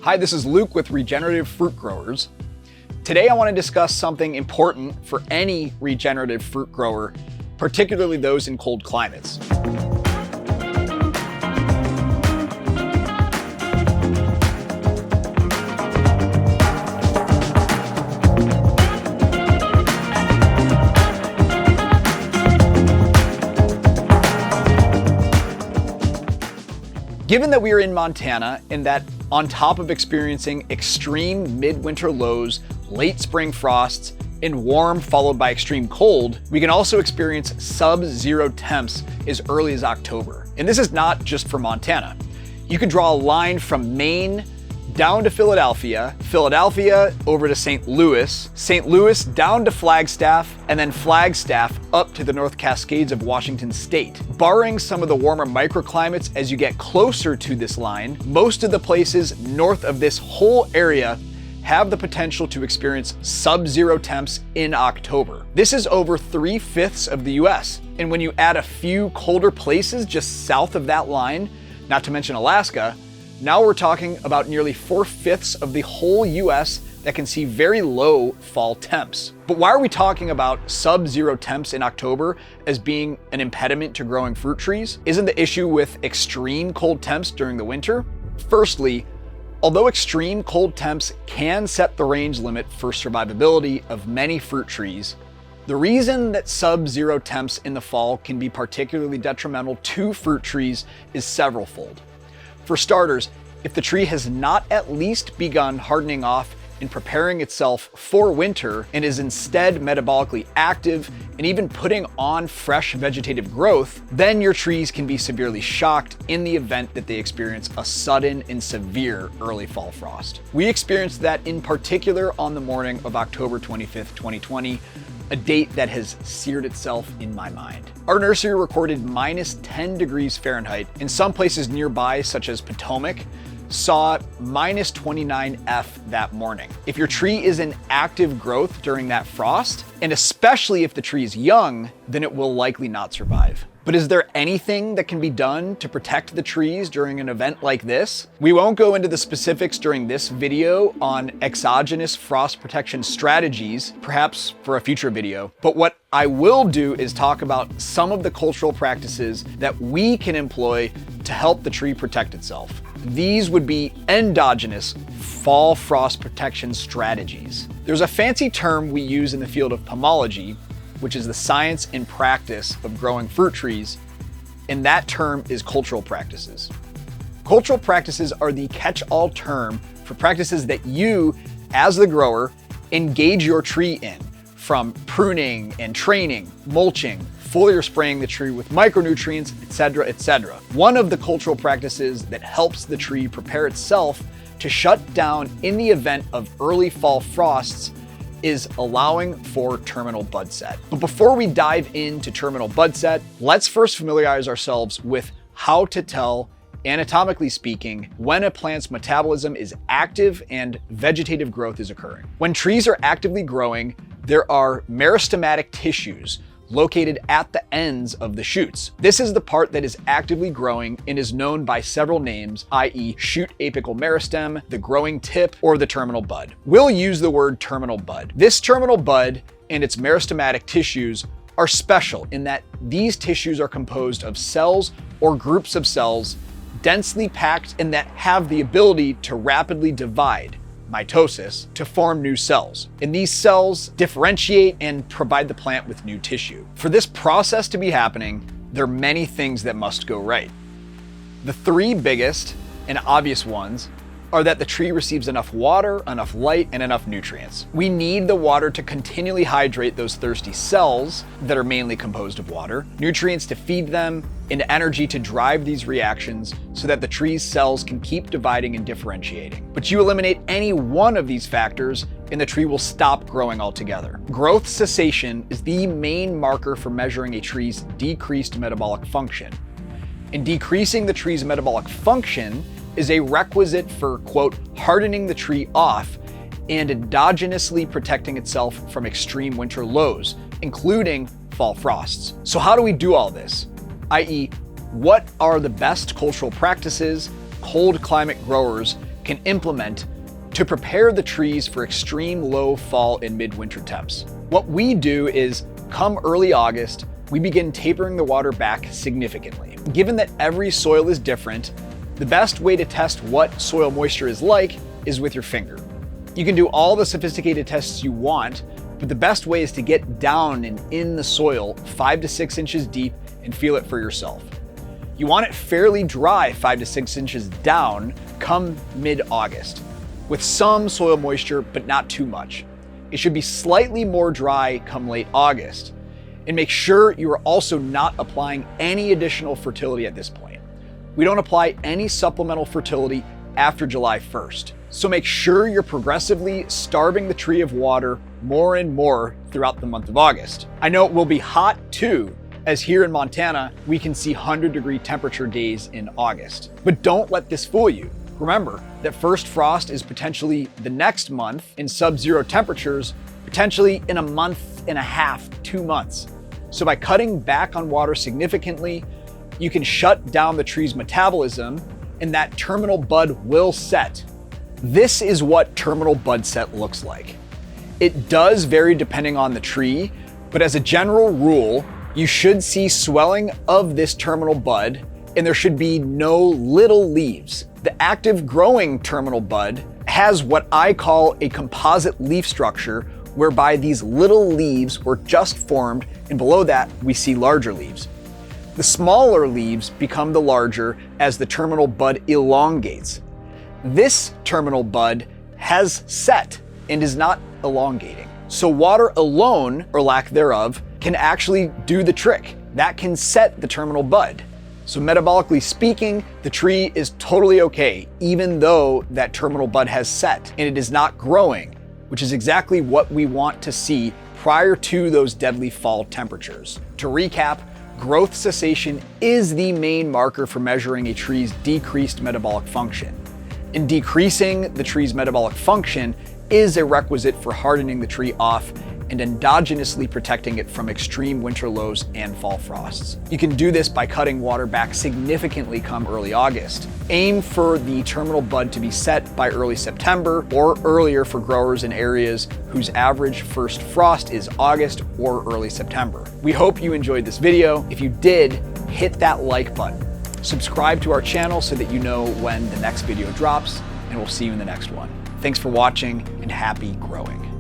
Hi, this is Luke with Regenerative Fruit Growers. Today I want to discuss something important for any regenerative fruit grower, particularly those in cold climates. Given that we are in Montana and that on top of experiencing extreme midwinter lows, late spring frosts, and warm followed by extreme cold, we can also experience sub-zero temps as early as October. And this is not just for Montana. You could draw a line from Maine down to Philadelphia, Philadelphia over to St. Louis down to Flagstaff, and then Flagstaff up to the North Cascades of Washington State. Barring some of the warmer microclimates as you get closer to this line, most of the places north of this whole area have the potential to experience sub-zero temps in October. This is over 3/5 of the US. And when you add a few colder places just south of that line, not to mention Alaska, now we're talking about nearly 4/5 of the whole US that can see very low fall temps. But why are we talking about sub-zero temps in October as being an impediment to growing fruit trees? Isn't the issue with extreme cold temps during the winter? Firstly, although extreme cold temps can set the range limit for survivability of many fruit trees, the reason that sub-zero temps in the fall can be particularly detrimental to fruit trees is severalfold. For starters, if the tree has not at least begun hardening off and preparing itself for winter and is instead metabolically active and even putting on fresh vegetative growth, then your trees can be severely shocked in the event that they experience a sudden and severe early fall frost. We experienced that in particular on the morning of October 25th, 2020, a date that has seared itself in my mind. Our nursery recorded -10 degrees Fahrenheit, and some places nearby, such as Potomac, saw -29 that morning. If your tree is in active growth during that frost, and especially if the tree is young, then it will likely not survive. But is there anything that can be done to protect the trees during an event like this? We won't go into the specifics during this video on exogenous frost protection strategies, perhaps for a future video. But what I will do is talk about some of the cultural practices that we can employ to help the tree protect itself. These would be endogenous fall frost protection strategies. There's a fancy term we use in the field of pomology, which is the science and practice of growing fruit trees, and that term is cultural practices. Cultural practices are the catch-all term for practices that you, as the grower, engage your tree in, from pruning and training, mulching, foliar spraying the tree with micronutrients, etc., etc. One of the cultural practices that helps the tree prepare itself to shut down in the event of early fall frosts is allowing for terminal bud set. But before we dive into terminal bud set, let's first familiarize ourselves with how to tell, anatomically speaking, when a plant's metabolism is active and vegetative growth is occurring. When trees are actively growing, there are meristematic tissues located at the ends of the shoots. This is the part that is actively growing and is known by several names, i.e. shoot apical meristem, the growing tip, or the terminal bud. We'll use the word terminal bud. This terminal bud and its meristematic tissues are special in that these tissues are composed of cells or groups of cells densely packed and that have the ability to rapidly divide, mitosis, to form new cells. And these cells differentiate and provide the plant with new tissue. For this process to be happening, there are many things that must go right. The three biggest and obvious ones are that the tree receives enough water, enough light, and enough nutrients. We need the water to continually hydrate those thirsty cells that are mainly composed of water, nutrients to feed them, and energy to drive these reactions so that the tree's cells can keep dividing and differentiating. But you eliminate any one of these factors and the tree will stop growing altogether. Growth cessation is the main marker for measuring a tree's decreased metabolic function. And decreasing the tree's metabolic function is a requisite for, quote, hardening the tree off and endogenously protecting itself from extreme winter lows, including fall frosts. So how do we do all this? i.e., what are the best cultural practices cold climate growers can implement to prepare the trees for extreme low fall and midwinter temps. What we do is, come early August, we begin tapering the water back significantly. Given that every soil is different, the best way to test what soil moisture is like is with your finger. You can do all the sophisticated tests you want, but the best way is to get down and in the soil 5 to 6 inches deep and feel it for yourself. You want it fairly dry 5 to 6 inches down come mid-August, with some soil moisture, but not too much. It should be slightly more dry come late August. And make sure you are also not applying any additional fertility at this point. We don't apply any supplemental fertility after July 1st. So make sure you're progressively starving the tree of water more and more throughout the month of August. I know it will be hot too, as here in Montana, we can see 100-degree temperature days in August. But don't let this fool you. Remember that first frost is potentially the next month in sub-zero temperatures, potentially in a month and a half, 2 months. So by cutting back on water significantly, you can shut down the tree's metabolism and that terminal bud will set. This is what terminal bud set looks like. It does vary depending on the tree, but as a general rule, you should see swelling of this terminal bud and there should be no little leaves. The active growing terminal bud has what I call a composite leaf structure, whereby these little leaves were just formed and below that we see larger leaves. The smaller leaves become the larger as the terminal bud elongates. This terminal bud has set and is not elongating. So water alone, or lack thereof, can actually do the trick. That can set the terminal bud. So metabolically speaking, the tree is totally okay, even though that terminal bud has set and it is not growing, which is exactly what we want to see prior to those deadly fall temperatures. To recap, growth cessation is the main marker for measuring a tree's decreased metabolic function. And decreasing the tree's metabolic function is a requisite for hardening the tree off and endogenously protecting it from extreme winter lows and fall frosts. You can do this by cutting water back significantly come early August. Aim for the terminal bud to be set by early September or earlier for growers in areas whose average first frost is August or early September. We hope you enjoyed this video. If you did, hit that like button. Subscribe to our channel so that you know when the next video drops, and we'll see you in the next one. Thanks for watching and happy growing.